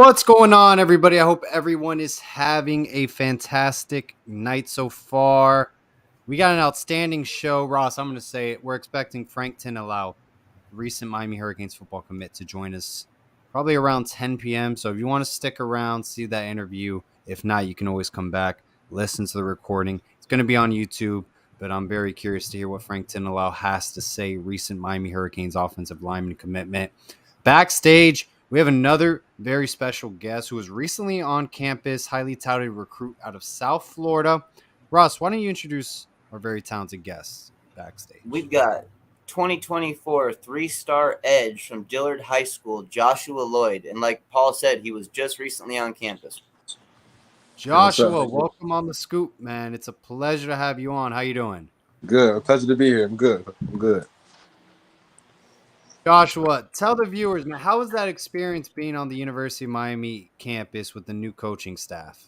What's going on, everybody? I hope everyone is having a fantastic night so far. We got an outstanding show. Ross, I'm going to say it. We're expecting Frank Tinilau, recent Miami Hurricanes football commit, to join us probably around 10 p.m. So if you want to stick around, see that interview. If not, you can always come back, listen to the recording. It's going to be on YouTube, but I'm very curious to hear what Frank Tinilau has to say. Recent Miami Hurricanes offensive lineman commitment. Backstage, we have another very special guest who was recently on campus, highly touted recruit out of South Florida. Ross, why don't you introduce our very talented guest backstage? We've got 2024 three-star edge from Dillard High School, Joshua Lloyd. And like Paul said, he was just recently on campus. Joshua, welcome on the scoop, man. It's a pleasure to have you on. How you doing? Good. A pleasure to be here. I'm good. Joshua, tell the viewers, man, how was that experience being on the University of Miami campus with the new coaching staff?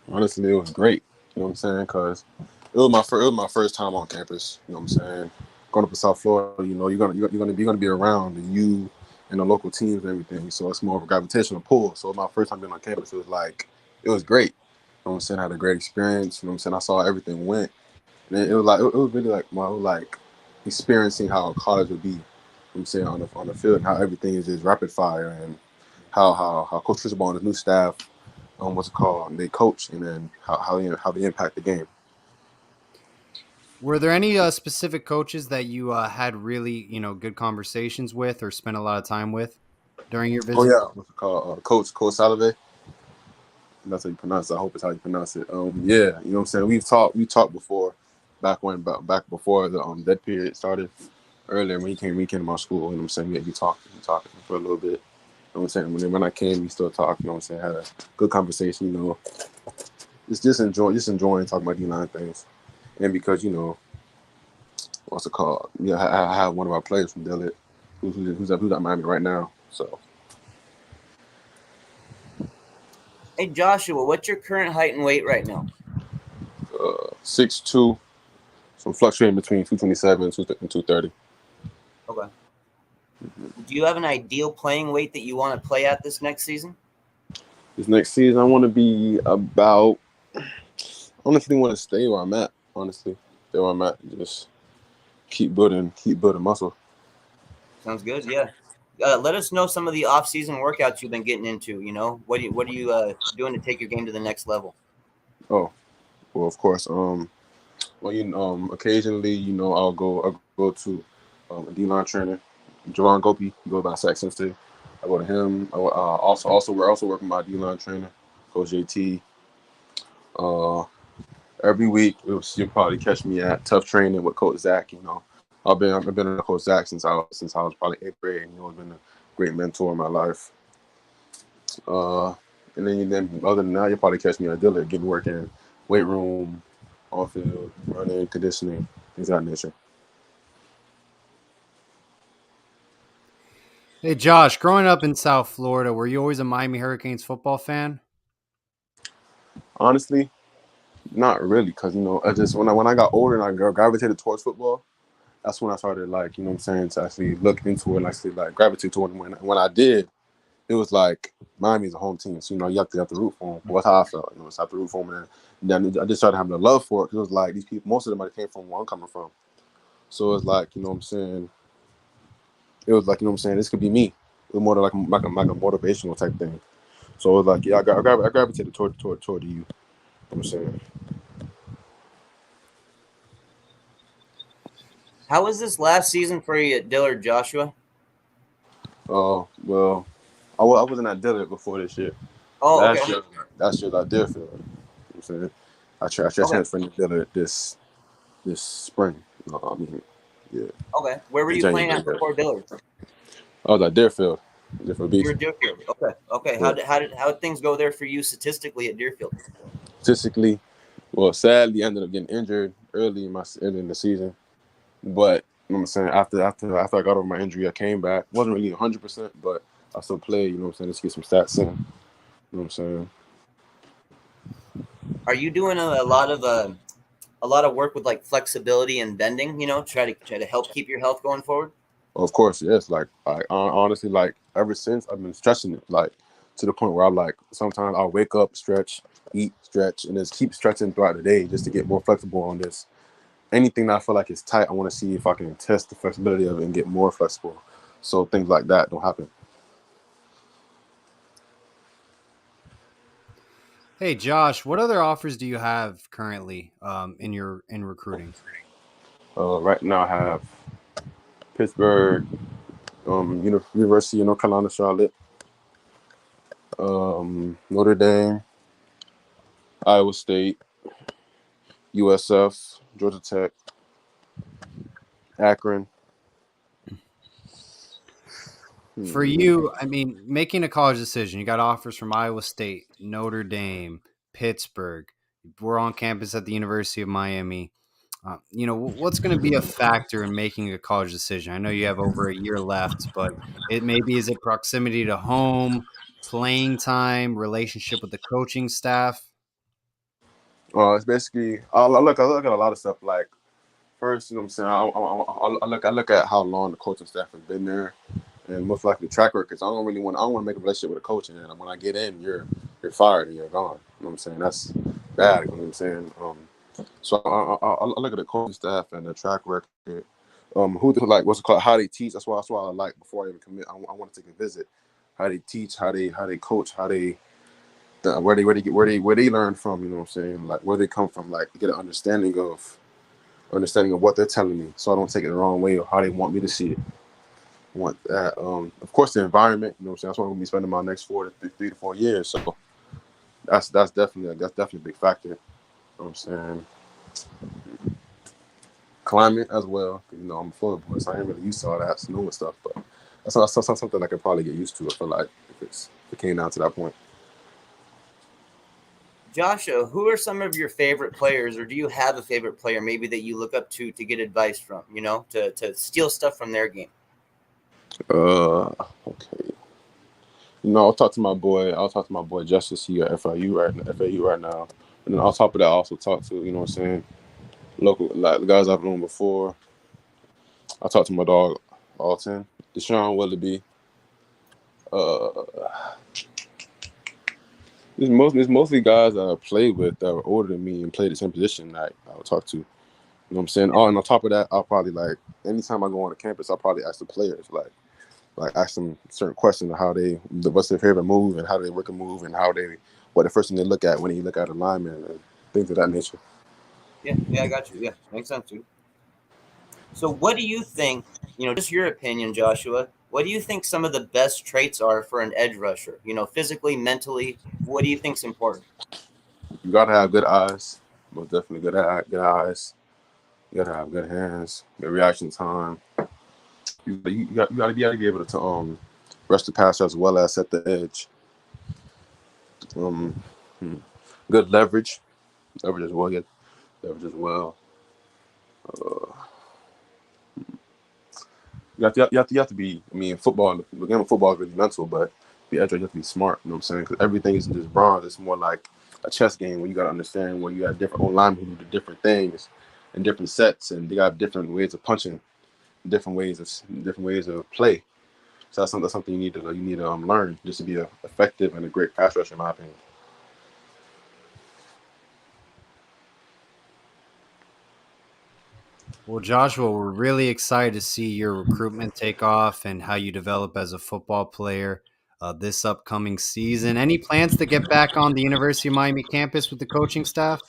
Honestly, it was great. You know what I'm saying? Because it was my first time on campus. You know what I'm saying? Going up to South Florida, you know, you're gonna be around you and the local teams and everything. So it's more of a gravitational pull. So my first time being on campus, it was great. You know what I'm saying? I had a great experience. You know what I'm saying? I saw everything went. And it was really like experiencing how college would be. I'm saying on the field, and how everything is just rapid fire, and how Coach Trisball and his new staff, they coach, and then how they impact the game. Were there any specific coaches that you had really good conversations with or spent a lot of time with during your visit? Oh yeah, what's it called? Coach Salave. That's how you pronounce it. I hope it's how you pronounce it. Yeah, you know what I'm saying. We talked before, back before the dead period started. Earlier when he came to my school, you know what I'm saying? We talked for a little bit. You know what I'm saying? When I came, we still talked, you know what I'm saying? Had a good conversation, you know. Just enjoying talking about D-line things. And because, you know, what's it called? Yeah, I have one of our players from Dillard who's at Miami right now. So Hey, Joshua, what's your current height and weight right now? 6'2", so I'm fluctuating between 227 and 230. Okay. Do you have an ideal playing weight that you want to play at this next season? This next season, I want to be about. Honestly, want to stay where I'm at. Honestly, stay where I'm at. Just keep building muscle. Sounds good. Yeah. Let us know some of the off-season workouts you've been getting into. You know, what are you doing to take your game to the next level? Oh, well, of course. Occasionally, you know, I'll go to a D-line trainer, Javon Gopi. He goes by Saxon State. I go to him. We're also working with my D-line trainer, Coach JT. Every week you'll probably catch me at Tough Training with Coach Zach. You know, I've been under Coach Zach since I was probably 8th grade. You know, he's been a great mentor in my life. And then other than that, you'll probably catch me at Dillard getting work in weight room, on field, running, conditioning, things of that nature. Hey, Josh, growing up in South Florida, were you always a Miami Hurricanes football fan? Honestly, not really, because, you know, I just when I got older and I gravitated towards football, that's when I started, like, you know what I'm saying, to actually look into it and actually, like, gravitate toward it. When I did, it was like Miami's a home team, so, you know, you have to root for them. Well, that's how I felt. You know, I have to root for them, and then I just started having a love for it, because it was like these people, most of them came from where I'm coming from. So it's like, you know what I'm saying, it was like, you know what I'm saying, this could be me. It was more like a motivational type thing. So it was like, yeah, I gravitated toward you. You know what I'm saying? How was this last season for you at Dillard, Joshua? Oh, well, I wasn't at Dillard before this year. Oh, Last okay. year I did feel it. You know what I'm saying? I transferred to Dillard this spring. I mean, yeah. Okay. Where were you playing at before Dillard? I was at Deerfield Beach. You were Deerfield. Okay. Yeah. How did things go there for you statistically at Deerfield? Statistically, well, sadly, I ended up getting injured early in the season. But you know what I'm saying, after I got over my injury, I came back. Wasn't really 100%, but I still played. You know what I'm saying, just get some stats in. You know what I'm saying. Are you doing a lot of work with like flexibility and bending? You know, try to help keep your health going forward. Of course, yes. Like I honestly, like ever since I've been stressing it. Like to the point where I'm like, sometimes I'll wake up, stretch, eat, stretch, and just keep stretching throughout the day just to get more flexible on this. Anything that I feel like is tight, I want to see if I can test the flexibility of it and get more flexible. So things like that don't happen. Hey Josh, what other offers do you have currently in recruiting? Right now I have Pittsburgh, University of North Carolina, Charlotte, Notre Dame, Iowa State, USF, Georgia Tech, Akron. For you, I mean, making a college decision, you got offers from Iowa State, Notre Dame, Pittsburgh. We're on campus at the University of Miami. What's going to be a factor in making a college decision? I know you have over a year left, but is it proximity to home, playing time, relationship with the coaching staff? It's basically I look at a lot of stuff. Like first, you know what I'm saying. I look at how long the coaching staff has been there, and most likely track records. I don't want to make a relationship with a coach, and then when I get in, you're fired and you're gone. You know what I'm saying? That's bad. You know what I'm saying? So I look at the coaching staff and the track record. What's it called? How they teach. That's why I like before I even commit. I want to take a visit. How they teach, how they coach, where they learn from. You know what I'm saying? Like where they come from. Like get an understanding of what they're telling me, so I don't take it the wrong way or how they want me to see it. I want that. Of course, the environment. You know what I'm saying? That's what I'm gonna be spending my next 3 to 4 years. So that's definitely a big factor. You know what I'm saying? Climate as well. You know, I'm a Florida boy, so I ain't really used to all that snow and stuff. But that's something I could probably get used to. I feel like if it came down to that point. Joshua, who are some of your favorite players, or do you have a favorite player maybe that you look up to get advice from, to steal stuff from their game? Okay. I'll talk to my boy Justice. He at FAU right now. And then on top of that, I also talk to, you know what I'm saying, local, like the guys I've known before. I talked to my dog Alton, Deshaun Willoughby. It's mostly guys that I played with that were older than me and played the same position that I would talk to. You know what I'm saying? Oh, and on top of that, I'll probably anytime I go on the campus, I'll probably ask the players like ask them certain questions of what's their favorite move and how they work a move and what the first thing they look at when you look at a lineman and things of that nature. Yeah, I got you. Yeah, makes sense, dude. So what do you think, just your opinion, Joshua, what do you think some of the best traits are for an edge rusher? Physically, mentally, what do you think is important? You gotta have good eyes. Most definitely good eyes. You gotta have good hands, good reaction time. You gotta be able to rush the passer as well as set the edge. Good leverage as well. Get leverage as well. You have to be. I mean, the game of football is really mental, but the edge you have to be smart. You know what I'm saying? Because everything isn't just bronze. It's more like a chess game where you got to understand where you have different online who do different things and different sets, and they got different ways of punching, different ways of play. So that's something you need to learn just to be effective and a great pass rusher, in my opinion. Well, Joshua, we're really excited to see your recruitment take off and how you develop as a football player this upcoming season. Any plans to get back on the University of Miami campus with the coaching staff?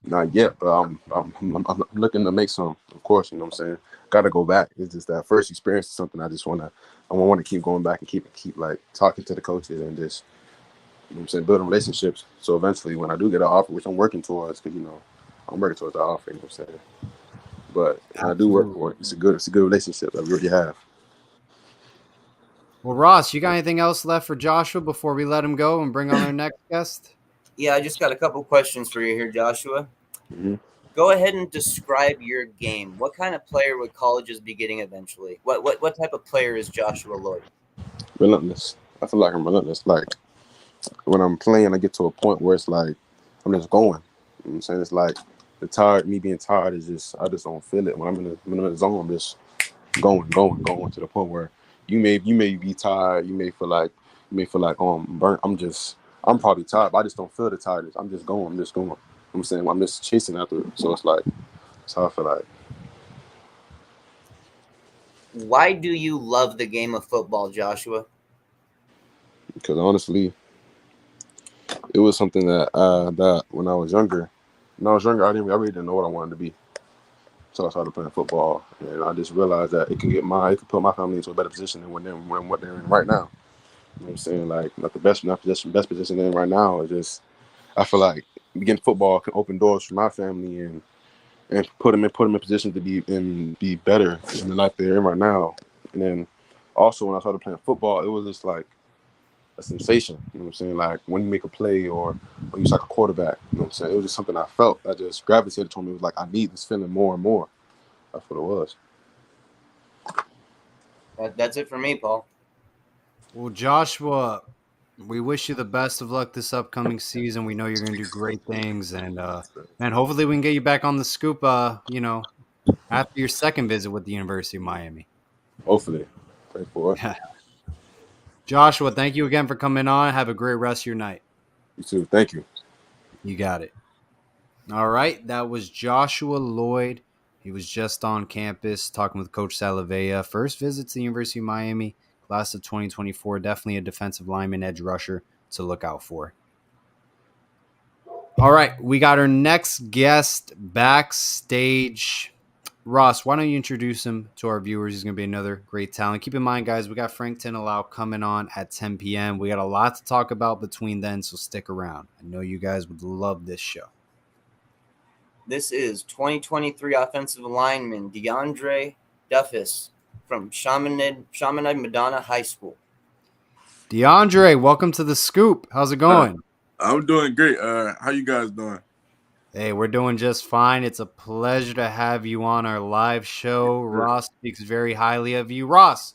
Not yet, but I'm looking to make some. Of course, you know what I'm saying. Got to go back. It's just that first experience is something I want to keep going back and keep like talking to the coaches and just, you know what I'm saying, building relationships. So eventually, when I do get an offer, which I'm working towards, because I'm working towards the offer. You know what I'm saying. But I do work for it. It's a good relationship that we already have. Well, Ross, you got anything else left for Joshua before we let him go and bring on our next guest? Yeah, I just got a couple questions for you here, Joshua. Mm-hmm. Go ahead and describe your game. What kind of player would colleges be getting eventually? What type of player is Joshua Lloyd? Relentless. I feel like I'm relentless. Like when I'm playing, I get to a point where it's like I'm just going. You know what I'm saying? It's like me being tired is just I just don't feel it. When I'm in the zone, I'm just going to the point where you may be tired. You may feel like may feel like, oh, I'm burnt. I'm probably tired, but I just don't feel the tiredness. I'm just going. I'm saying I'm just chasing after it. So it's like, that's how I feel like. Why do you love the game of football, Joshua? Because honestly, it was something that when I was younger, I really didn't know what I wanted to be. So I started playing football, and I just realized that it could put my family into a better position than what they're in right now. You know what I'm saying? Like, not the best position they're in right now is just, I feel like beginning football can open doors for my family and put them in position to be better in the life they're in right now. And then also when I started playing football, it was just like a sensation. You know what I'm saying? Like when you make a play or when you like a quarterback. You know what I'm saying? It was just something I felt. I just gravitated toward me. It was like I need this feeling more and more. That's what it was. That's it for me, Paul. Well, Joshua, we wish you the best of luck this upcoming season. We know you're going to do great things, and man, hopefully we can get you back on the scoop. After your second visit with the University of Miami. Hopefully. Pray for it. Joshua, thank you again for coming on. Have a great rest of your night. You too. Thank you. You got it. All right, that was Joshua Lloyd. He was just on campus talking with Coach Salavea. First visit to the University of Miami, class of 2024. Definitely a defensive lineman, edge rusher to look out for. All right, we got our next guest backstage. Ross, why don't you introduce him to our viewers? He's going to be another great talent. Keep in mind, guys, we got Frank Tinilau coming on at 10 p.m. We got a lot to talk about between then, so stick around. I know you guys would love this show. This is 2023 offensive lineman Deandre Duffus from Chaminade Madonna High School. Deandre, welcome to the Scoop. How's it going? I'm doing great. How you guys doing? Hey, we're doing just fine. It's a pleasure to have you on our live show. Ross speaks very highly of you. Ross,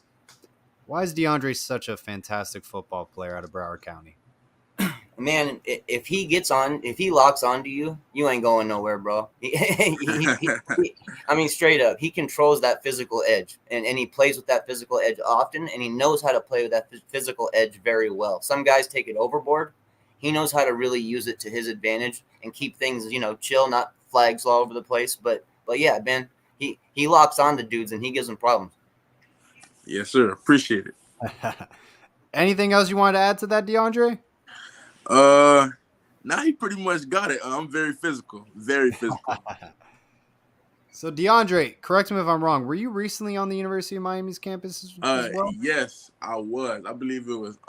why is Deandre such a fantastic football player out of Broward County? Man, if he locks onto you, you ain't going nowhere, bro. I mean, straight up, he controls that physical edge, and he plays with that physical edge often, and he knows how to play with that physical edge very well. Some guys take it overboard. He knows how to really use it to his advantage and keep things, chill, not flags all over the place. But yeah, man, he locks on to dudes and he gives them problems. Yes, sir. Appreciate it. Anything else you wanted to add to that, Deandre? Now he pretty much got it. I'm very physical. Very physical. So, Deandre, correct me if I'm wrong. Were you recently on the University of Miami's campus as well? Yes, I was. I believe it was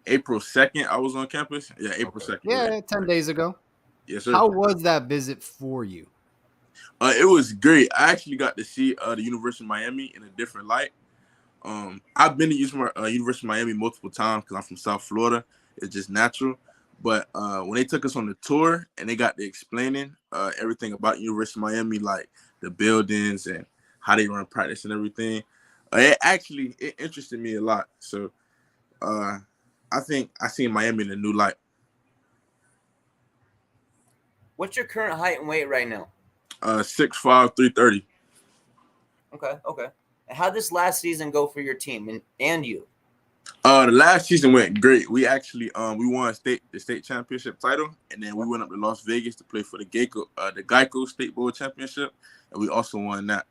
April 2nd. I was on campus. Yeah, April 2nd. Yeah, 10 days ago. Yes, sir. How was that visit for you? It was great. I actually got to see the University of Miami in a different light. I've been to University of Miami multiple times because I'm from South Florida. It's just natural. But when they took us on the tour and they got to explaining everything about University of Miami, like the buildings and how they run practice and everything, it interested me a lot. So I think I seen Miami in a new light. What's your current height and weight right now? 6'5", 330. Okay. How'd this last season go for your team and you? The last season went great. We actually we won the state championship title, and then we went up to Las Vegas to play for the Geico State Bowl Championship, and we also won that.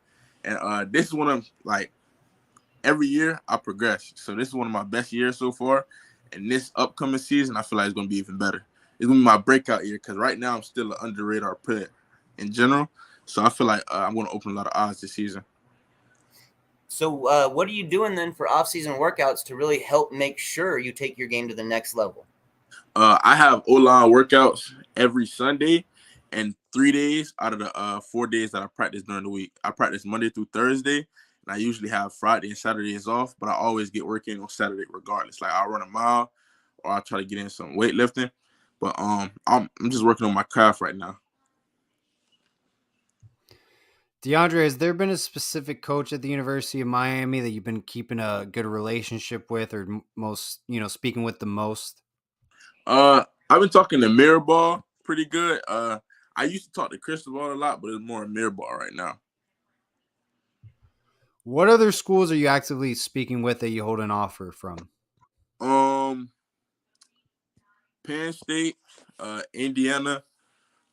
And this is one of every year I progress. So this is one of my best years so far. And this upcoming season, I feel like it's gonna be even better. It's gonna be my breakout year because right now I'm still an under radar player in general. So I feel like I'm gonna open a lot of odds this season. So what are you doing then for off-season workouts to really help make sure you take your game to the next level? I have O-line workouts every Sunday and 3 days out of the 4 days that I practice during the week. I practice Monday through Thursday, and I usually have Friday and Saturdays off, but I always get work in on Saturday regardless. Like I'll run a mile or I'll try to get in some weightlifting. But I'm just working on my craft right now. Deandre, has there been a specific coach at the University of Miami that you've been keeping a good relationship with, or most, speaking with the most? I've been talking to Mirrorball pretty good. I used to talk to Cristobal a lot, but it's more Mirrorball right now. What other schools are you actively speaking with that you hold an offer from? Um, Penn State, Indiana.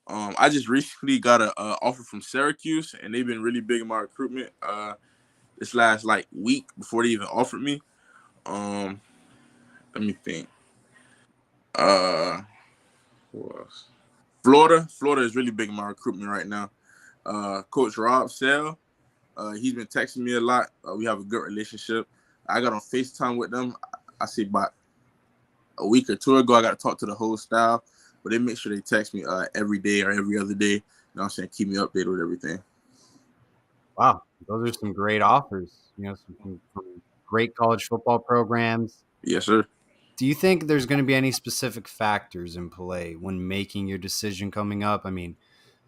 I just recently got a offer from Syracuse, and they've been really big in my recruitment. This last like week before they even offered me. Um, Let me think. Uh, who else? Florida. Florida is really big in my recruitment right now. Coach Rob Sell. He's been texting me a lot. We have a good relationship. I got on FaceTime with them. I say about a week or two ago. I got to talk to the whole staff, but they make sure they text me every day or every other day. You know what I'm saying? Keep me updated with everything. Wow, those are some great offers. From great college football programs. Yes, sir. Do you think there's going to be any specific factors in play when making your decision coming up? I mean,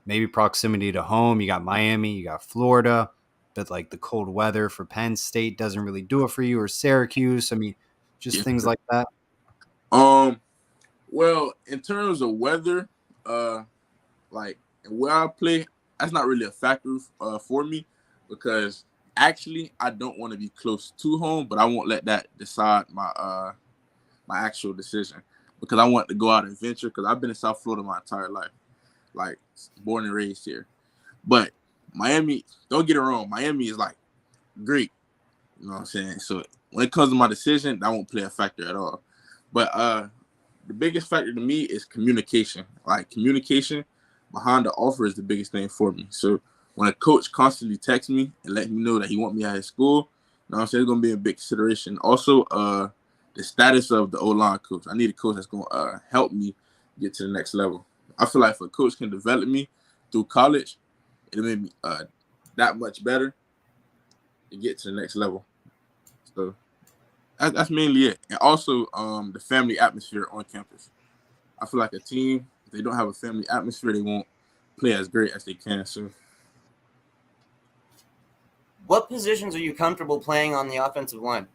maybe proximity to home. You got Miami, you got Florida, but like the cold weather for Penn State doesn't really do it for you, or Syracuse. I mean, just Yes, things sir. like that. Um, well, in terms of weather, like where I play, that's not really a factor for me because actually I don't want to be close to home, but I won't let that decide my actual decision because I want to go out and venture because I've been in South Florida my entire life, like born and raised here. But Miami, don't get it wrong, Miami is like great, you know what I'm saying? So when it comes to my decision, that won't play a factor at all. But the biggest factor to me is communication. Like communication behind the offer is the biggest thing for me. So when a coach constantly texts me and let me know that he want me at his school, you know what I'm saying, it's gonna be a big consideration. Also, the status of the O-line coach. I need a coach that's gonna help me get to the next level. I feel like if a coach can develop me through college, it'll make me that much better to get to the next level. So that's mainly it. And also the family atmosphere on campus. I feel like a team, if they don't have a family atmosphere, they won't play as great as they can. So, What positions are you comfortable playing on the offensive line?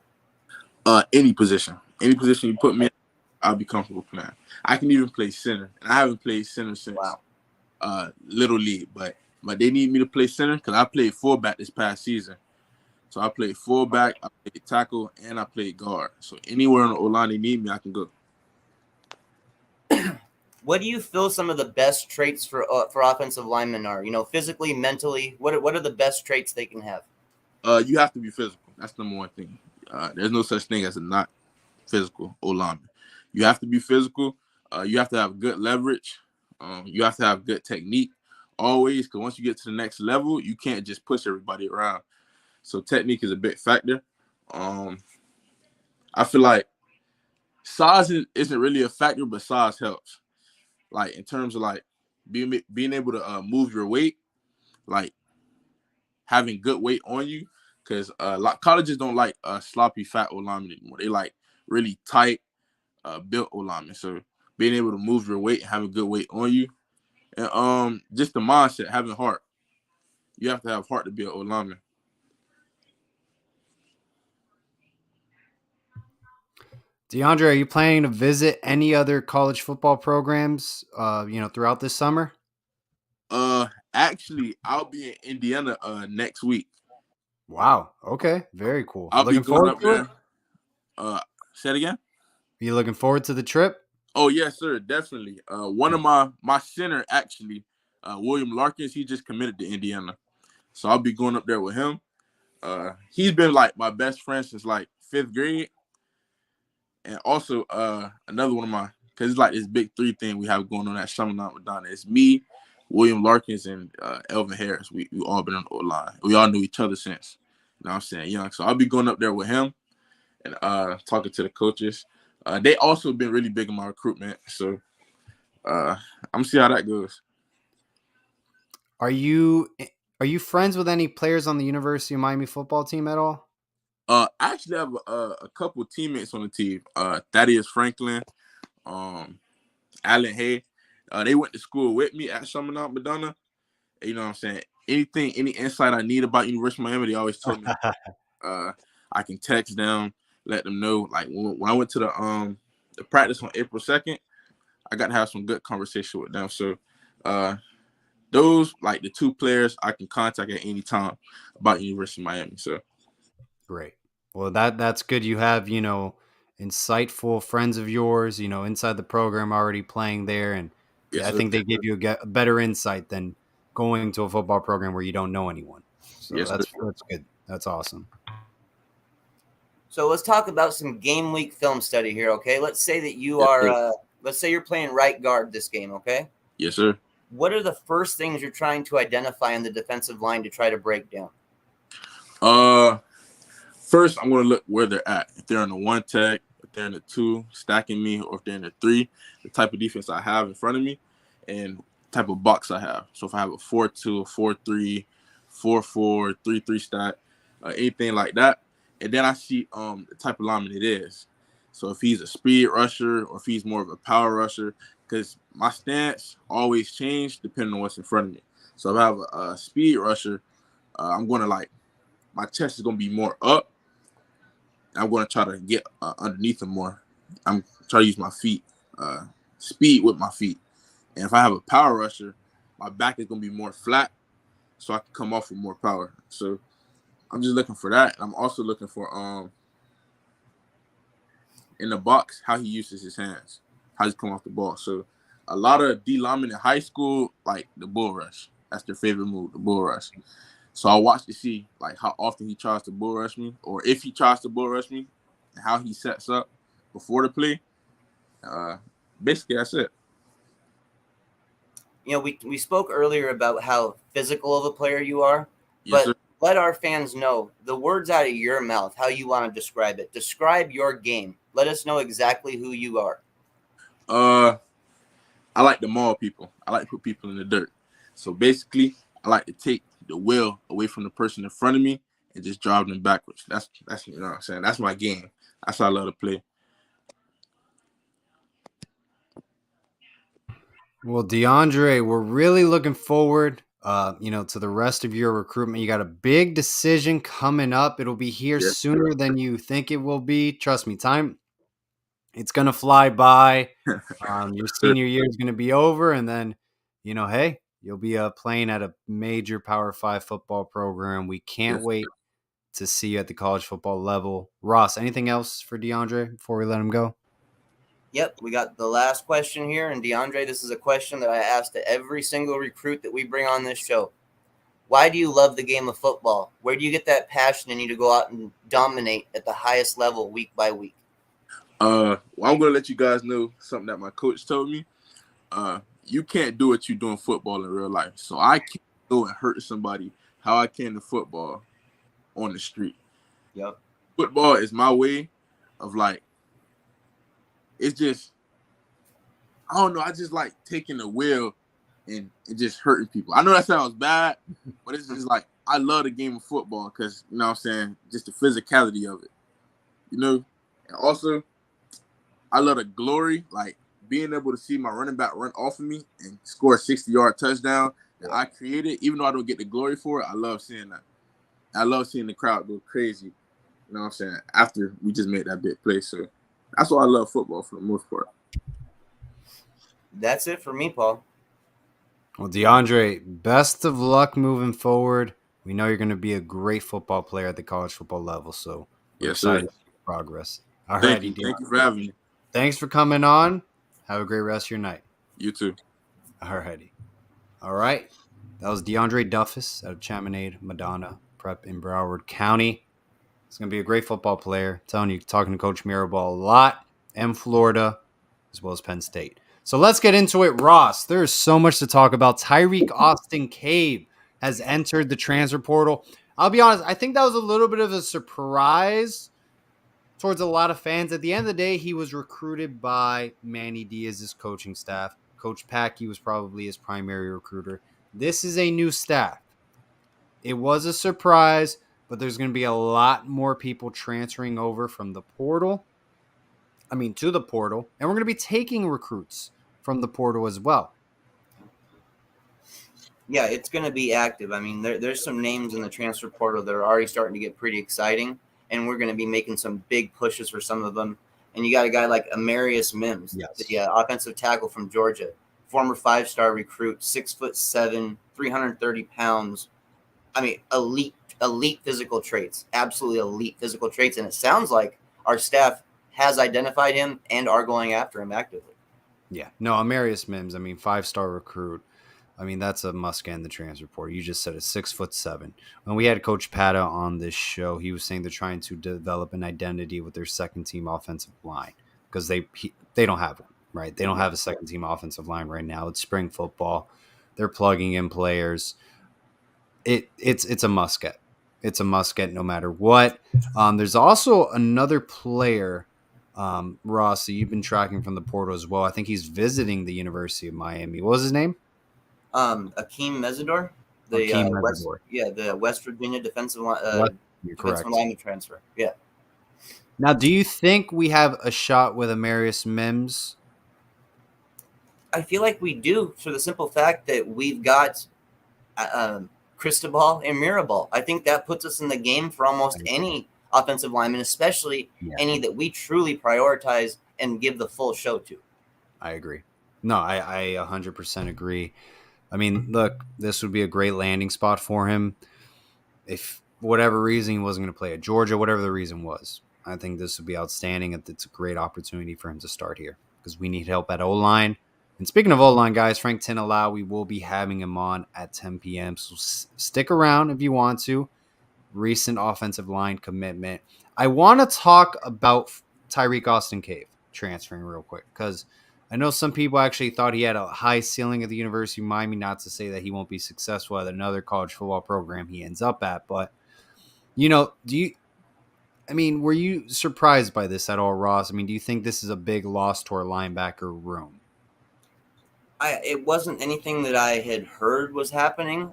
any position you put me in, I'll be comfortable playing. I can even play center, and I haven't played center since Wow. Little League, but they need me to play center because I played fullback this past season. So I played fullback, I played tackle, and I played guard. So anywhere on the O-line they need me, I can go. What do you feel some of the best traits for offensive linemen are? You know, physically, mentally. What are the best traits they can have? You have to be physical. That's the number one thing. There's no such thing as a not physical O-lineman. You have to be physical. You have to have good leverage. You have to have good technique always, because once you get to the next level, you can't just push everybody around. So technique is a big factor. I feel like size isn't really a factor, but size helps. Like in terms of like being able to move your weight, like having good weight on you, because like colleges don't like sloppy fat O linemen anymore. They like really tight built O linemen. So being able to move your weight and having good weight on you, and just the mindset, having heart. You have to have heart to be an O lineman. DeAndre, are you planning to visit any other college football programs, throughout this summer? Actually, I'll be in Indiana next week. Wow. Okay. Very cool. I'll be Looking going forward up to it? there. Say it again. Are you looking forward to the trip? Oh yes, sir, definitely. One of my center actually, William Larkins, he just committed to Indiana, so I'll be going up there with him. He's been like my best friend since like fifth grade, and also another one of my because it's like this big three thing we have going on at Summerlin Madonna. It's me, William Larkins, and Elvin Harris. We all been on the O line. We all knew each other since. You know what I'm saying? Young. So I'll be going up there with him and talking to the coaches. They also been really big in my recruitment. So I'm gonna see how that goes. Are you are you friends with any players on the University of Miami football team at all? I actually have a couple teammates on the team. Thaddeus Franklin, um, Alan Hay. They went to school with me at Summerlin Madonna. You know what I'm saying? Anything, any insight I need about University of Miami, they always told me. I can text them, let them know. Like when I went to the practice on April 2nd, I got to have some good conversation with them. So those like the two players I can contact at any time about University of Miami. So Great. Well, that's good. You have, insightful friends of yours, inside the program already playing there. And Yes, I sir. think they give you a better insight than going to a football program where you don't know anyone. So Yes, sir. that's good. That's awesome. So let's talk about some game week film study here, okay? Let's say that you Yes, are, sir. let's say you're playing right guard this game, okay? Yes, sir. What are the first things you're trying to identify in the defensive line to try to break down? First, I'm going to look where they're at. If they're in the 1 tech, if they're in the 2, stacking me, or if they're in the 3, the type of defense I have in front of me, and type of box I have. So if I have a 4-2, a 4-3, 4-4, 3-3 stack, anything like that, and then I see the type of lineman it is. So if he's a speed rusher or if he's more of a power rusher, because my stance always change depending on what's in front of me. So if I have a speed rusher, I'm going to my chest is going to be more up. I'm going to try to get underneath him more. I'm trying to use my feet, speed with my feet. And if I have a power rusher, my back is going to be more flat so I can come off with more power. So I'm just looking for that. I'm also looking for in the box how he uses his hands, how he's come off the ball. So a lot of D linemen in high school, like the bull rush. That's their favorite move, the bull rush. So I watch to see how often he tries to bull rush me, or if he tries to bull rush me, and how he sets up before the play. Basically, that's it. We spoke earlier about how physical of a player you are, Yes, but sir. let our fans know the words out of your mouth, how you want to describe it. Describe your game. Let us know exactly who you are. I like to maul people. I like to put people in the dirt. So basically, I like to take the wheel away from the person in front of me and just drive them backwards. That's you know what I'm saying. That's my game. That's how I love to play. Well, DeAndre, we're really looking forward, to the rest of your recruitment. You got a big decision coming up. It'll be here Yes, sooner than you think it will be. Trust me, time it's gonna fly by. Your senior year is gonna be over, and then, hey, you'll be playing at a major Power 5 football program. We can't yes. wait to see you at the college football level. Ross, anything else for DeAndre before we let him go? Yep, we got the last question here. And DeAndre, this is a question that I ask to every single recruit that we bring on this show. Why do you love the game of football? Where do you get that passion in you to go out and dominate at the highest level week by week? Well, I'm gonna let you guys know something that my coach told me. You can't do what you do in football in real life. So I can't go and hurt somebody how I can in football on the street. Yep. Football is my way of it's just, I don't know. I just like taking the wheel and just hurting people. I know that sounds bad, but it's just I love the game of football because, you know what I'm saying, just the physicality of it. And also, I love the glory, being able to see my running back run off of me and score a 60-yard touchdown that I created, even though I don't get the glory for it. I love seeing that. I love seeing the crowd go crazy, you know what I'm saying, after we just made that big play. So that's why I love football for the most part. That's it for me, Paul. Well, DeAndre, best of luck moving forward. We know you're going to be a great football player at the college football level, so we're Yes, sir. excited for your progress. All Thank righty, you. DeAndre. Thank you for having me. Thanks for coming on. Have a great rest of your night. You too. All righty. All right. That was DeAndre Duffus out of Chaminade, Madonna Prep in Broward County. He's going to be a great football player. I'm telling you, talking to Coach Mirabal a lot, and Florida, as well as Penn State. So let's get into it, Ross. There's so much to talk about. Tyreek Austin Cave has entered the transfer portal. I'll be honest, I think that was a little bit of a surprise towards a lot of fans. At the end of the day, he was recruited by Manny Diaz's coaching staff. Coach Packey was probably his primary recruiter. This is a new staff. It was a surprise, but there's going to be a lot more people transferring over from the portal. To the portal. And we're going to be taking recruits from the portal as well. Yeah, it's going to be active. There's some names in the transfer portal that are already starting to get pretty exciting, and we're going to be making some big pushes for some of them. And you got a guy like Amarius Mims, Yes. the offensive tackle from Georgia, former 5-star recruit, 6'7", 330 pounds. Elite physical traits, absolutely elite physical traits. And it sounds like our staff has identified him and are going after him actively. Yeah. No, Amarius Mims, I mean, 5-star recruit. I mean, that's a must get in the transfer portal. You just said it, 6'7". When we had Coach Pata on this show, he was saying they're trying to develop an identity with their second team offensive line because they don't have one, right? They don't have a second team offensive line right now. It's spring football. They're plugging in players. It's a must get. It's a must get no matter what. There's also another player, Ross, that you've been tracking from the portal as well. I think he's visiting the University of Miami. What was his name? Akeem Mesidor, Akeem West, Mesidor. the West Virginia defensive You're defensive correct. lineman transfer. Yeah. Now, do you think we have a shot with Amarius Mims? I feel like we do, for the simple fact that we've got Cristobal and Mirabal. I think that puts us in the game for almost any offensive lineman, especially any that we truly prioritize and give the full show to. I agree. No, I 100% agree. I mean, look, this would be a great landing spot for him. If whatever reason he wasn't going to play at Georgia, whatever the reason was, I think this would be outstanding. It's a great opportunity for him to start here because we need help at O-line. And speaking of O-line, guys, Frank Tinilau, we will be having him on at 10 p.m. So stick around if you want to. Recent offensive line commitment. I want to talk about Tyreek Austin Cave transferring real quick because I know some people actually thought he had a high ceiling at the University of Miami, not to say that he won't be successful at another college football program he ends up at. But, were you surprised by this at all, Ross? I mean, do you think this is a big loss to our linebacker room? It wasn't anything that I had heard was happening,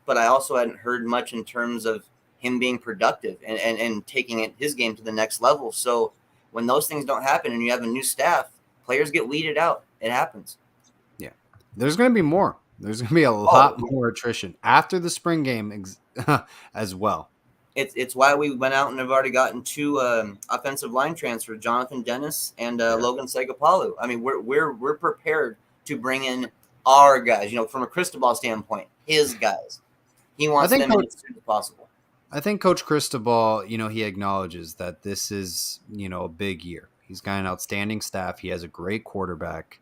but I also hadn't heard much in terms of him being productive and taking his game to the next level. So when those things don't happen and you have a new staff, players get weeded out. It happens. Yeah. There's going to be more. There's going to be a lot more attrition after the spring game as well. It's why we went out and have already gotten 2 offensive line transfers, Jonathan Dennis and Logan Segapalu. I mean, we're prepared to bring in our guys, from a Cristobal standpoint, his guys. He wants them in as soon as possible. I think Coach Cristobal, he acknowledges that this is, a big year. He's got an outstanding staff. He has a great quarterback.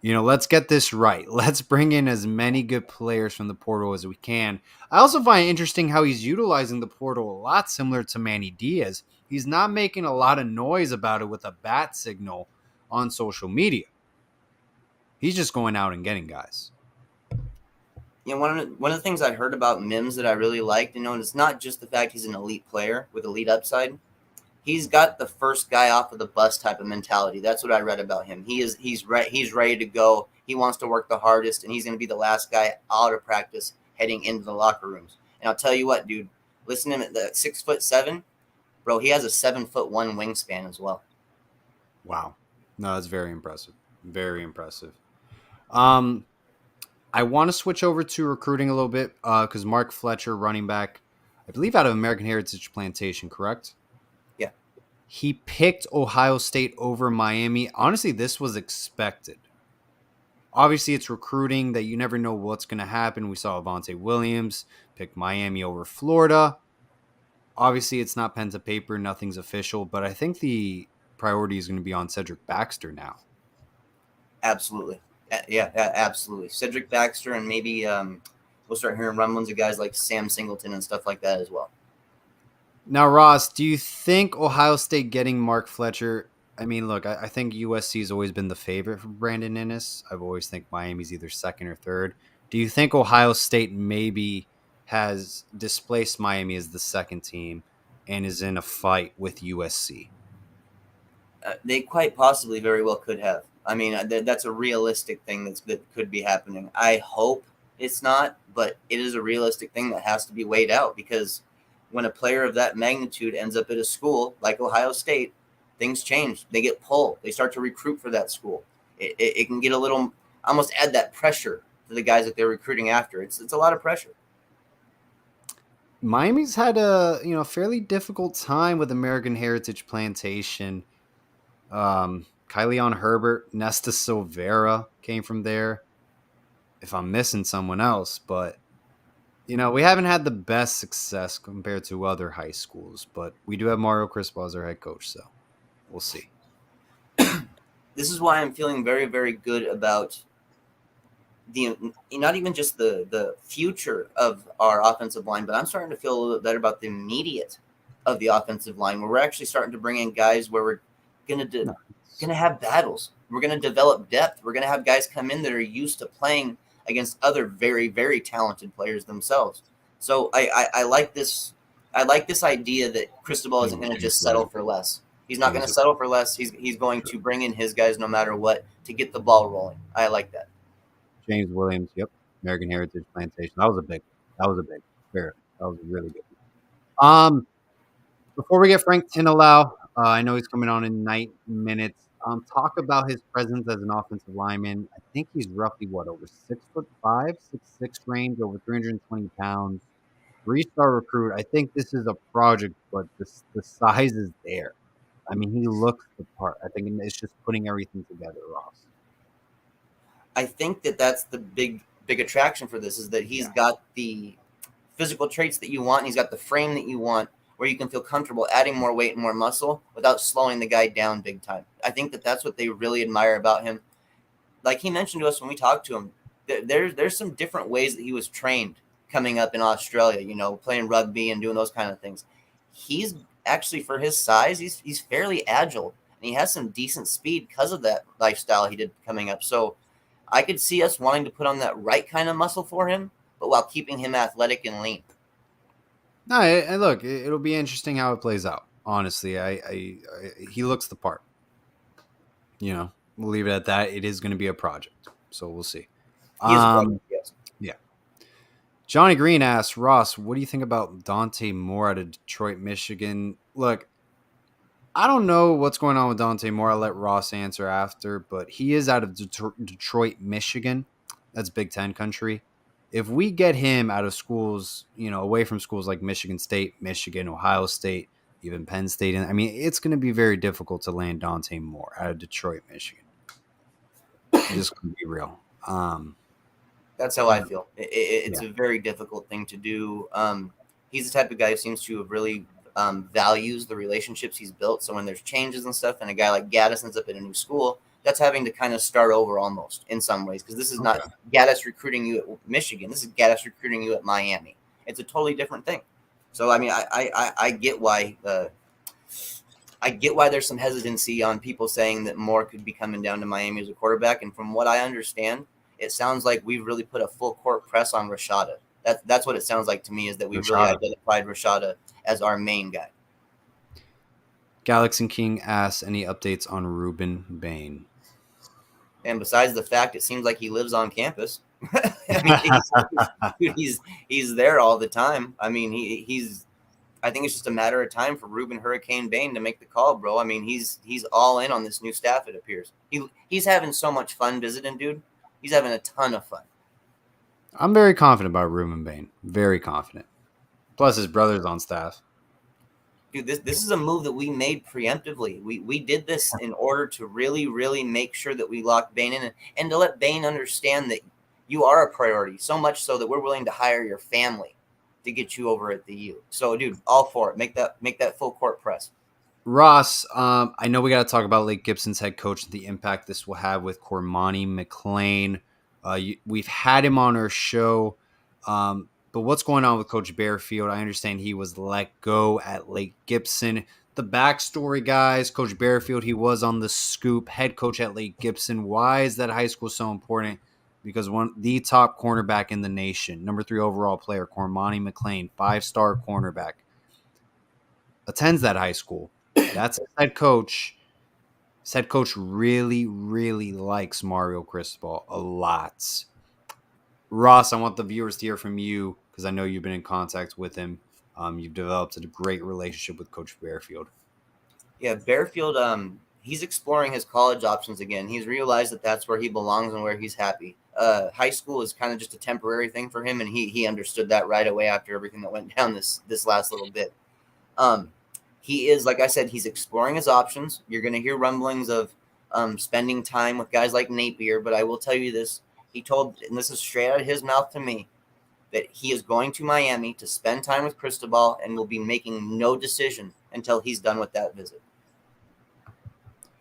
Let's get this right. Let's bring in as many good players from the portal as we can. I also find it interesting how he's utilizing the portal a lot similar to Manny Diaz. He's not making a lot of noise about it with a bat signal on social media. He's just going out and getting guys. One of the things I heard about Mims that I really liked, and it's not just the fact he's an elite player with elite upside. He's got the first guy off of the bus type of mentality. That's what I read about him. He's ready to go. He wants to work the hardest, and he's going to be the last guy out of practice heading into the locker rooms. And I'll tell you what, dude, listen to him at the 6'7", bro. He has a 7'1" wingspan as well. Wow, no, that's very impressive. Very impressive. I want to switch over to recruiting a little bit because Mark Fletcher, running back, I believe out of American Heritage Plantation, correct? Yeah. He picked Ohio State over Miami. Honestly, this was expected. Obviously, it's recruiting that you never know what's going to happen. We saw Avonte Williams pick Miami over Florida. Obviously, it's not pen to paper. Nothing's official. But I think the priority is going to be on Cedric Baxter now. Absolutely. Yeah, absolutely. Cedric Baxter, and maybe we'll start hearing rumblings of guys like Sam Singleton and stuff like that as well. Now, Ross, do you think Ohio State getting Mark Fletcher? I mean, look, I think USC has always been the favorite for Brandon Inniss. I've always think Miami's either second or third. Do you think Ohio State maybe has displaced Miami as the second team and is in a fight with USC? They quite possibly very well could have. I mean, that's a realistic thing that could be happening. I hope it's not, but it is a realistic thing that has to be weighed out because when a player of that magnitude ends up at a school like Ohio State, things change. They get pulled. They start to recruit for that school. It can get a little, almost add that pressure to the guys that they're recruiting after. It's a lot of pressure. Miami's had a fairly difficult time with American Heritage Plantation. Kyleon Herbert, Nesta Silvera came from there. If I'm missing someone else, but we haven't had the best success compared to other high schools. But we do have Mario Cristobal as our head coach, so we'll see. this is why I'm feeling very, very good about the not even just the future of our offensive line, but I'm starting to feel a little bit better about the immediate of the offensive line, where we're actually starting to bring in guys where we're gonna have battles. We're gonna develop depth. We're gonna have guys come in that are used to playing against other very, very talented players themselves. So I like this. I like this idea that Cristobal isn't going to just settle for less. He's not going to settle for less. He's going to bring in his guys no matter what to get the ball rolling. I like that. James Williams, yep, American Heritage Plantation. That was a big. Fair. That was a really good. Before we get Frank Tinilau, I know he's coming on in 9 minutes. Talk about his presence as an offensive lineman. I think he's roughly over 6'5", 6'6" range, over 320 pounds. 3-star recruit. I think this is a project, but the size is there. I mean, he looks the part. I think it's just putting everything together, Ross. I think that's the big attraction for this, is that he's got the physical traits that you want, and he's got the frame that you want, where you can feel comfortable adding more weight and more muscle without slowing the guy down big time. I think that's what they really admire about him. Like he mentioned to us when we talked to him, there's some different ways that he was trained coming up in Australia, playing rugby and doing those kind of things. He's actually, for his size, he's fairly agile, and he has some decent speed because of that lifestyle he did coming up. So I could see us wanting to put on that right kind of muscle for him, but while keeping him athletic and lean. No, and look, it'll be interesting how it plays out. Honestly, he looks the part. We'll leave it at that. It is going to be a project, so we'll see. Yes. Yeah. Johnny Green asks, Ross, what do you think about Dante Moore out of Detroit, Michigan? Look, I don't know what's going on with Dante Moore. I'll let Ross answer after, but he is out of Detroit, Michigan. That's Big Ten country. If we get him out of schools, away from schools like Michigan State, Michigan, Ohio State, even Penn State, I mean, it's going to be very difficult to land Dante Moore out of Detroit, Michigan. Just going to be real. That's how I feel. It's a very difficult thing to do. He's the type of guy who seems to have really values the relationships he's built. So when there's changes and stuff, and a guy like Gaddis ends up in a new school, that's having to kind of start over almost in some ways, because this is not Gaddis recruiting you at Michigan. This is Gaddis recruiting you at Miami. It's a totally different thing. So I mean, I get why there's some hesitancy on people saying that Moore could be coming down to Miami as a quarterback. And from what I understand, it sounds like we've really put a full court press on Rashada. That's what it sounds like to me, is that we've really identified Rashada as our main guy. Galaxy King asks, any updates on Ruben Bain? And besides the fact it seems like he lives on campus, I mean, he's there all the time. I mean, I think it's just a matter of time for Ruben Hurricane Bain to make the call, bro. I mean, he's all in on this new staff, it appears. He's having so much fun visiting, dude. He's having a ton of fun. I'm very confident about Ruben Bain. Very confident. Plus, his brother's on staff. Dude, this is a move that we made preemptively. We did this in order to really, really make sure that we locked Bain in, and to let Bain understand that you are a priority, so much so that we're willing to hire your family to get you over at the U. So, dude, all for it. Make that full court press. Ross, I know we got to talk about Lake Gibson's head coach and the impact this will have with Cormani McClain. We've had him on our show, but what's going on with Coach Bearfield? I understand he was let go at Lake Gibson. The backstory, guys, Coach Bearfield, he was on The Scoop, head coach at Lake Gibson. Why is that high school so important? Because the top cornerback in the nation, number 3 overall player, Cormani McClain, 5-star cornerback, attends that high school. That's his head coach. His head coach really, really likes Mario Cristobal a lot. Ross, I want the viewers to hear from you, because I know you've been in contact with him. You've developed a great relationship with Coach Bearfield. Yeah, Bearfield, he's exploring his college options again. He's realized that that's where he belongs and where he's happy. High school is kind of just a temporary thing for him, and he understood that right away after everything that went down this last little bit. He is, like I said, he's exploring his options. You're going to hear rumblings of spending time with guys like Napier, but I will tell you this. He told, and this is straight out of his mouth to me, that he is going to Miami to spend time with Cristobal and will be making no decision until he's done with that visit.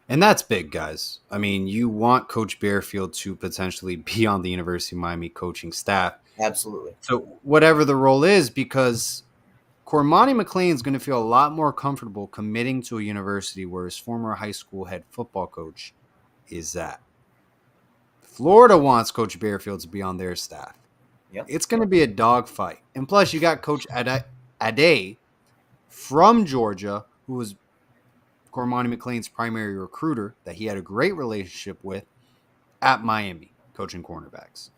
And that's big, guys. I mean, you want Coach Bearfield to potentially be on the University of Miami coaching staff. Absolutely. So whatever the role is, because Cormani McLean is going to feel a lot more comfortable committing to a university where his former high school head football coach is at. Florida wants Coach Bearfield to be on their staff. Yep. It's going to be a dogfight. And plus, you got Coach Ade from Georgia, who was Cormani McLean's primary recruiter that he had a great relationship with at Miami, coaching cornerbacks.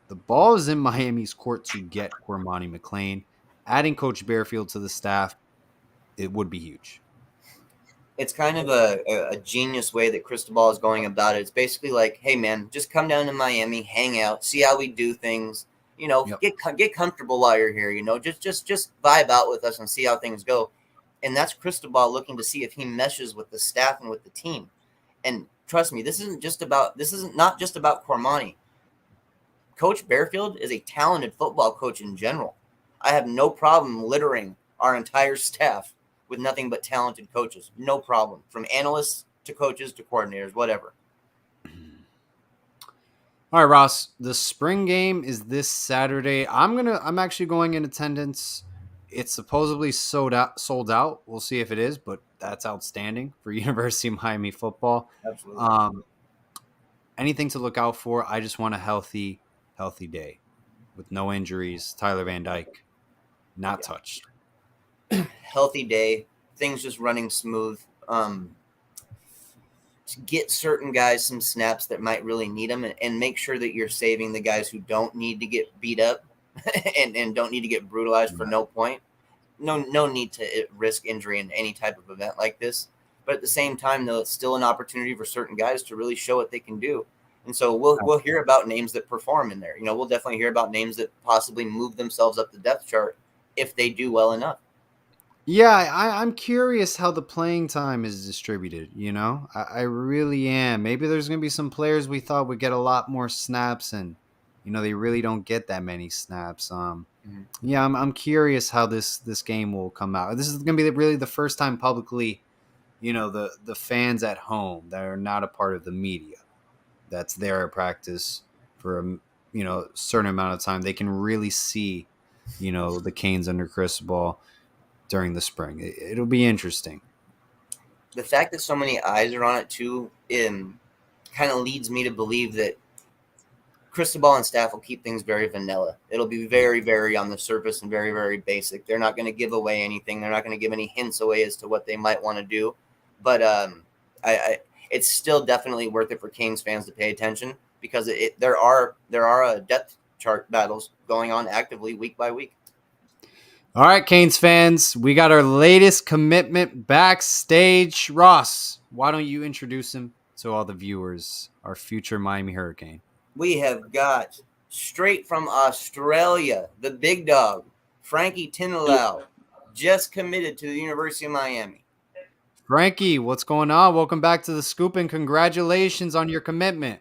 The ball is in Miami's court to get Cormani McLean. Adding Coach Bearfield to the staff, it would be huge. It's kind of a genius way that Cristobal is going about it. It's basically like, hey, man, just come down to Miami, hang out, see how we do things. You know, get comfortable while you're here. You know, just vibe out with us and see how things go. And that's Cristobal looking to see if he meshes with the staff and with the team. And trust me, this isn't not just about Cormani. Coach Bearfield is a talented football coach in general. I have no problem littering our entire staff with nothing but talented coaches. No problem. From analysts to coaches to coordinators, whatever. All right, Ross, the spring game is this Saturday. I'm actually going in attendance. It's supposedly sold out. We'll see if it is, but that's outstanding for University of Miami football. Absolutely. Anything to look out for? I just want a healthy day with no injuries. Tyler Van Dyke, not touched. Healthy day, things just running smooth. Get certain guys some snaps that might really need them, and make sure that you're saving the guys who don't need to get beat up and don't need to get brutalized for no point. No need to risk injury in any type of event like this. But at the same time, though, it's still an opportunity for certain guys to really show what they can do. And so we'll hear about names that perform in there. You know, we'll definitely hear about names that possibly move themselves up the depth chart if they do well enough. Yeah, I'm curious how the playing time is distributed. You know, I really am. Maybe there's going to be some players we thought would get a lot more snaps, and you know they really don't get that many snaps. Yeah, I'm curious how this game will come out. This is going to be really the first time publicly, you know, the fans at home that are not a part of the media, that's there at practice for a certain amount of time, they can really see, you know, the Canes under Cristobal during the spring. It'll be interesting. The fact that so many eyes are on it too, kind of leads me to believe that Cristobal and staff will keep things very vanilla. It'll be very, very on the surface and very, very basic. They're not going to give away anything. They're not going to give any hints away as to what they might want to do. But it's still definitely worth it for Canes fans to pay attention, because there are depth chart battles going on actively week by week. All right, Canes fans, we got our latest commitment backstage. Ross, why don't you introduce him to all the viewers, our future Miami Hurricane? We have got straight from Australia, the big dog, Frankie Tinilau, just committed to the University of Miami. Frankie, what's going on? Welcome back to the Scoop, and congratulations on your commitment.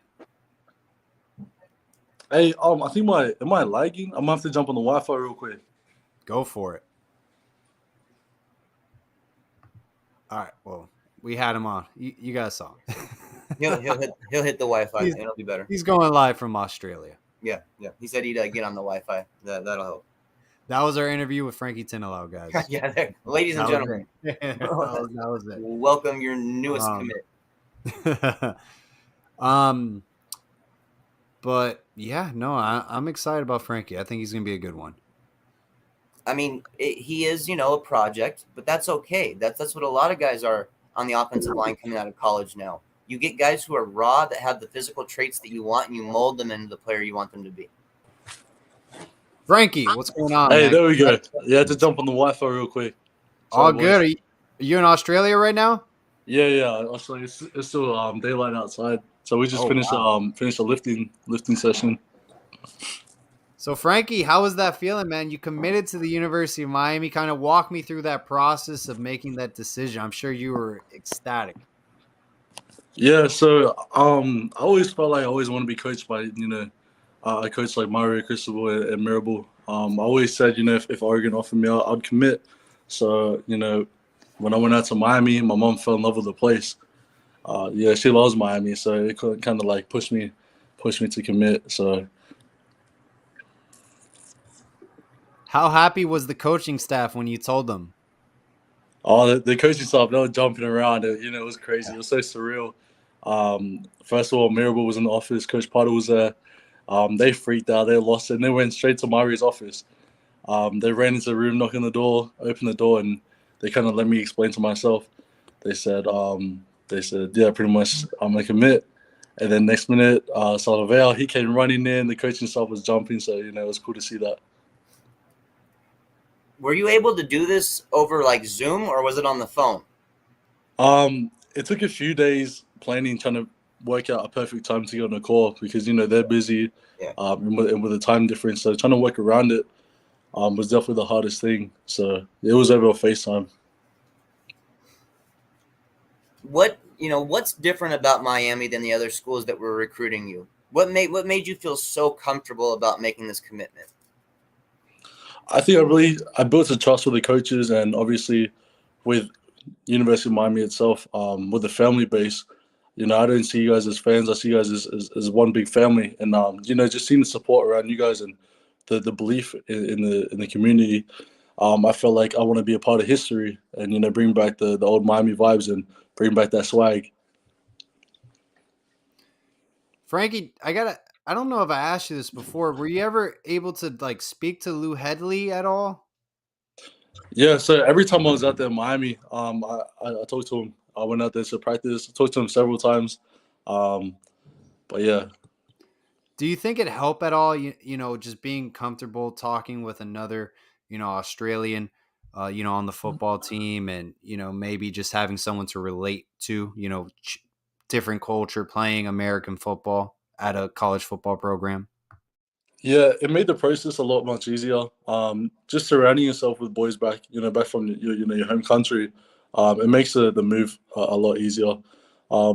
Hey, I think am I lagging? I'm gonna have to jump on the Wi-Fi real quick. Go for it. All right. Well, we had him on. You guys saw him. He'll hit the Wi-Fi. It'll be better. He's going live from Australia. Yeah. He said he'd get on the Wi-Fi. That'll help. That was our interview with Frankie Tinilau, guys. Yeah, ladies and gentlemen, that was it. Welcome your newest commit. But yeah, no, I'm excited about Frankie. I think he's gonna be a good one. I mean, he is, a project, but that's okay. That's what a lot of guys are on the offensive line coming out of college now. You get guys who are raw, that have the physical traits that you want, and you mold them into the player you want them to be. Frankie, what's going on? Hey, man? there we go. You had to jump on the Wi-Fi real quick. All good. Are you in Australia right now? Yeah. Australia. It's still daylight outside, so we just finished a lifting session. So, Frankie, how was that feeling, man? You committed to the University of Miami. Kind of walk me through that process of making that decision. I'm sure you were ecstatic. Yeah, so I always felt like I always want to be coached by, I coached like Mario Cristobal and Mirabel. I always said, if Oregon offered me, I'd commit. So, when I went out to Miami, my mom fell in love with the place. yeah, she loves Miami, so it kind of like pushed me to commit. So How happy was the coaching staff when you told them? the coaching staff, they were jumping around. It was crazy. It was so surreal. First of all, Mirabel was in the office. Coach Potter was there. They freaked out. They lost it. And they went straight to Mari's office. They ran into the room, knocked on the door, opened the door, and they kind of let me explain to myself. They said, yeah, pretty much I'm gonna commit. And then next minute, Salavel, he came running in. The coaching staff was jumping, so it was cool to see that. Were you able to do this over like Zoom, or was it on the phone? It took a few days planning, trying to work out a perfect time to get on a call because they're busy, Yeah. And with the time difference, so trying to work around it was definitely the hardest thing. So it was over FaceTime. What's different about Miami than the other schools that were recruiting you? What made you feel so comfortable about making this commitment? I think I built a trust with the coaches, and obviously with University of Miami itself, with the family base. I don't see you guys as fans. I see you guys as one big family, and just seeing the support around you guys and the belief in the community. I felt like I want to be a part of history and bring back the old Miami vibes and bring back that swag. Frankie, I don't know if I asked you this before. Were you ever able to like speak to Lou Headley at all? Yeah, so every time I was out there in Miami, I talked to him. I went out there to practice. I talked to him several times. But yeah. Do you think it helped at all? Just being comfortable talking with another, Australian, on the football team, and maybe just having someone to relate to, different culture, playing American football at a college football program. Yeah, it made the process a lot much easier. Just surrounding yourself with boys back from your home country, it makes the move a lot easier. As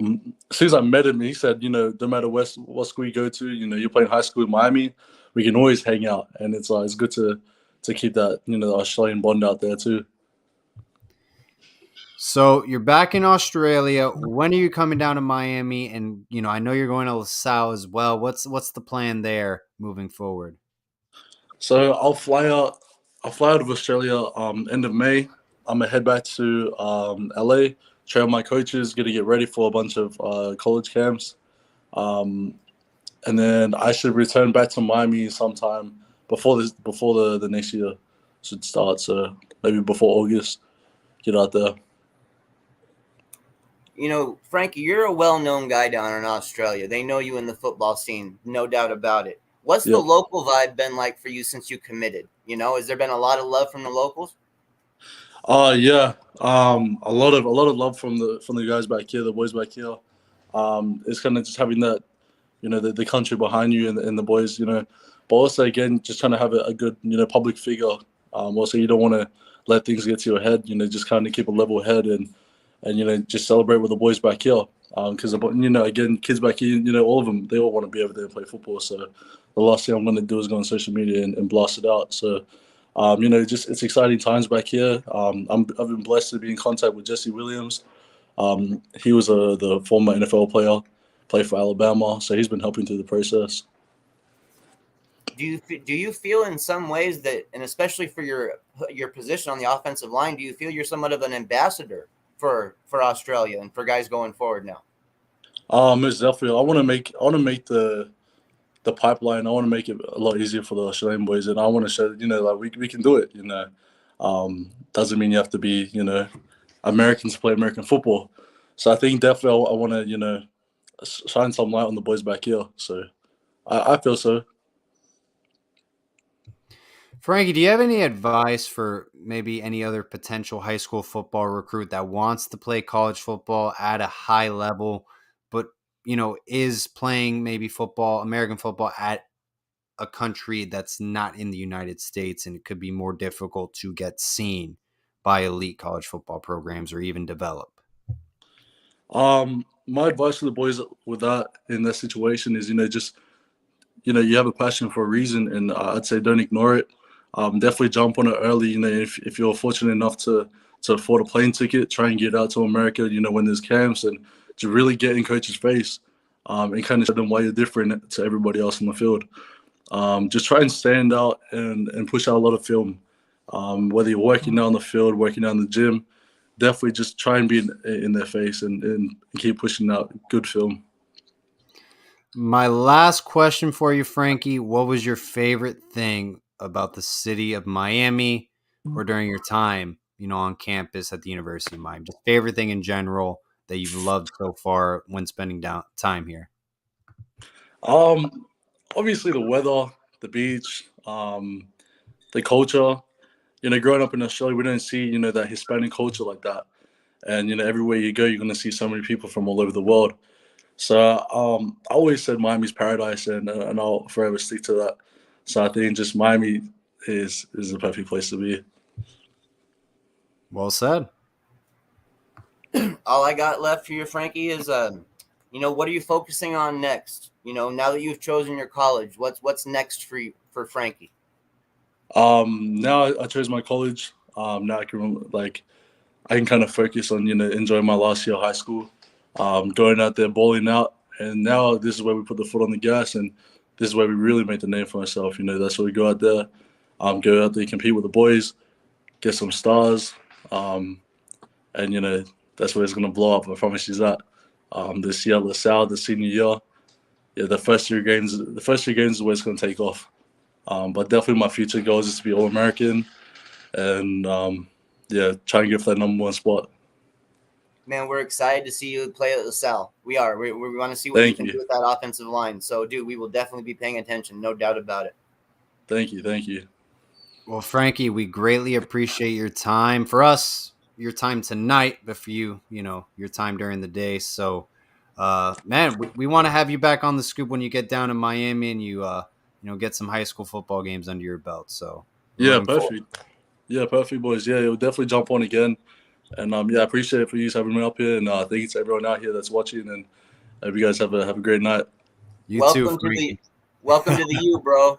soon as I met him, he said, no matter what school you go to, you're playing high school in Miami, we can always hang out, and it's good to keep that the Australian bond out there too. So you're back in Australia. When are you coming down to Miami? And I know you're going to LaSalle as well. What's the plan there moving forward? So I'll fly out of Australia end of May. I'm gonna head back to LA, train my coaches, get ready for a bunch of college camps, and then I should return back to Miami sometime before the next year should start. So maybe before August, get out there. Frankie, you're a well-known guy down in Australia. They know you in the football scene, no doubt about it. What's the local vibe been like for you since you committed? Has there been a lot of love from the locals? Yeah. A lot of love from the guys back here, the boys back here. It's kind of just having that, the country behind you and the boys, but also again just trying to have a good, public figure. Also you don't want to let things get to your head, just kind of keep a level head and just celebrate with the boys back here. Because again, kids back here, all of them, they all want to be over there and play football. So the last thing I'm going to do is go on social media and blast it out. So, just it's exciting times back here. I've been blessed to be in contact with Jesse Williams. He was the former NFL player, played for Alabama. So he's been helping through the process. Do you feel in some ways that, and especially for your position on the offensive line, do you feel you're somewhat of an ambassador for Australia and for guys going forward now? Most definitely. I want to make the pipeline. I want to make it a lot easier for the Australian boys, and I want to show like we can do it. Doesn't mean you have to be American to play American football. So I think definitely I want to shine some light on the boys back here. So I feel so. Frankie, do you have any advice for maybe any other potential high school football recruit that wants to play college football at a high level, but is playing maybe football, American football, at a country that's not in the United States, and it could be more difficult to get seen by elite college football programs or even develop? My advice to the boys with that in that situation is just you have a passion for a reason, and I'd say don't ignore it. Definitely jump on it early. If you're fortunate enough to afford a plane ticket, try and get out to America. When there's camps, and to really get in coach's face and kind of show them why you're different to everybody else on the field. Just try and stand out and push out a lot of film. Whether you're working out on the field, working out in the gym, definitely just try and be in their face and keep pushing out good film. My last question for you, Frankie. What was your favorite thing about the city of Miami or during your time, on campus at the University of Miami? Just favorite thing in general that you've loved so far when spending time here? Obviously the weather, the beach, the culture. Growing up in Australia, we don't see, that Hispanic culture like that. And, everywhere you go, you're going to see so many people from all over the world. So I always said Miami's paradise, and I'll forever stick to that. So I think just Miami is the perfect place to be. Well said. All I got left for you, Frankie, is what are you focusing on next? Now that you've chosen your college, what's next for you, for Frankie? Now I chose my college. Now I can kind of focus on enjoying my last year of high school, going out there balling out, and now this is where we put the foot on the gas, and this is where we really make the name for ourselves. That's where we go out there, compete with the boys, get some stars, and that's where it's gonna blow up. I promise you that. This year, LaSalle, the senior year, yeah, the first three games is where it's gonna take off. But definitely my future goal is to be All-American, and try and get for that number one spot. Man, we're excited to see you play at LaSalle. We are. We want to see what you can do with that offensive line. So, dude, we will definitely be paying attention, no doubt about it. Thank you. Well, Frankie, we greatly appreciate your time. For us, your time tonight, but for you, your time during the day. So, man, we want to have you back on the scoop when you get down in Miami and you get some high school football games under your belt. So, yeah, perfect. Yeah, perfect, boys. Yeah, we'll definitely jump on again. And I appreciate it for you having me up here, and thank you to everyone out here that's watching. And hope you guys have a great night. Welcome to the U, bro.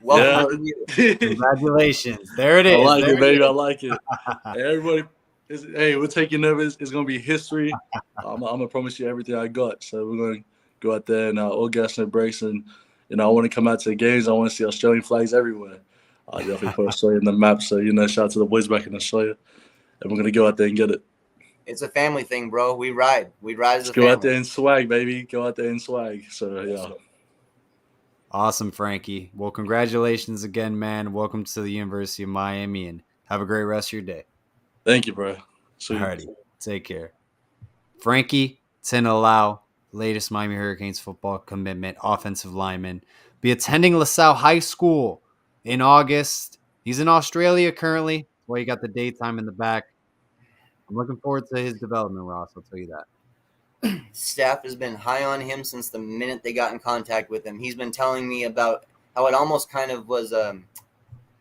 Welcome to you. Congratulations. There it is. I like it, baby. I like it. Hey, everybody, we're taking over. It's gonna be history. I'm gonna promise you everything I got. So we're gonna go out there and all gas no breaks, and I want to come out to the games. I want to see Australian flags everywhere. I definitely put Australia in the map. So shout out to the boys back in Australia. And we're going to go out there and get it. It's a family thing, bro. We ride as a family. Go out there and swag, baby. Go out there and swag. So, yeah. Awesome, Frankie. Well, congratulations again, man. Welcome to the University of Miami, and have a great rest of your day. Thank you, bro. Alrighty. Take care. Frankie Tinilau, latest Miami Hurricanes football commitment, offensive lineman, be attending LaSalle High School in August. He's in Australia currently. That's why you got the daytime in the back. I'm looking forward to his development, Ross. I'll tell you that. Staff has been high on him since the minute they got in contact with him. He's been telling me about how it almost kind of was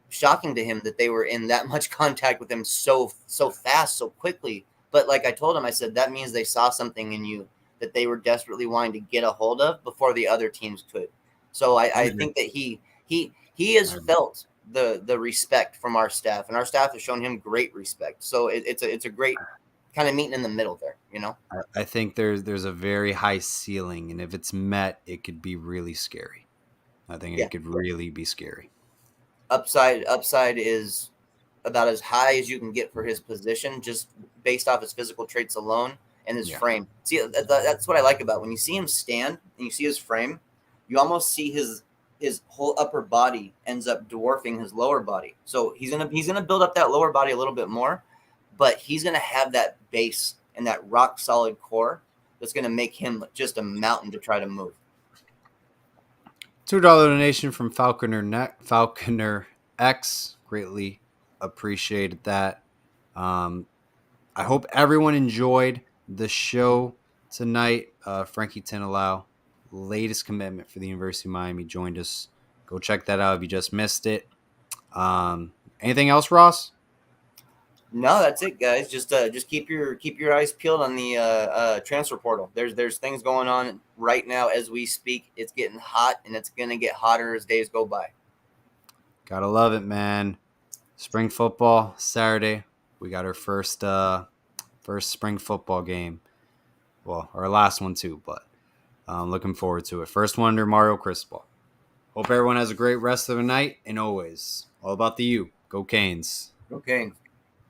shocking to him that they were in that much contact with him so fast, so quickly. But like I told him, I said, that means they saw something in you that they were desperately wanting to get a hold of before the other teams could. So I think that he has felt the respect from our staff, and our staff has shown him great respect. So it's a great kind of meeting in the middle there, I think there's a very high ceiling, and if it's met, it could be really scary. I think it could really be scary. Upside is about as high as you can get for his position, just based off his physical traits alone and his frame. See, that's what I like about when you see him stand and you see his frame, you almost see his whole upper body ends up dwarfing his lower body. So he's gonna build up that lower body a little bit more, but he's gonna have that base and that rock solid core that's gonna make him just a mountain to try to move. $2 donation from Falconer X. Greatly appreciated that. I hope everyone enjoyed the show tonight. Frankie Tinilau, latest commitment for the University of Miami, joined us. Go check that out if you just missed it. Anything else, Ross? No, that's it, guys. Just keep your eyes peeled on the transfer portal. There's things going on right now as we speak. It's getting hot, and it's gonna get hotter as days go by. Gotta love it, man. Spring football Saturday. We got our first spring football game. Well, our last one too, but looking forward to it. First one under Mario Cristobal. Hope everyone has a great rest of the night, and always all about the U. Go Canes. Okay.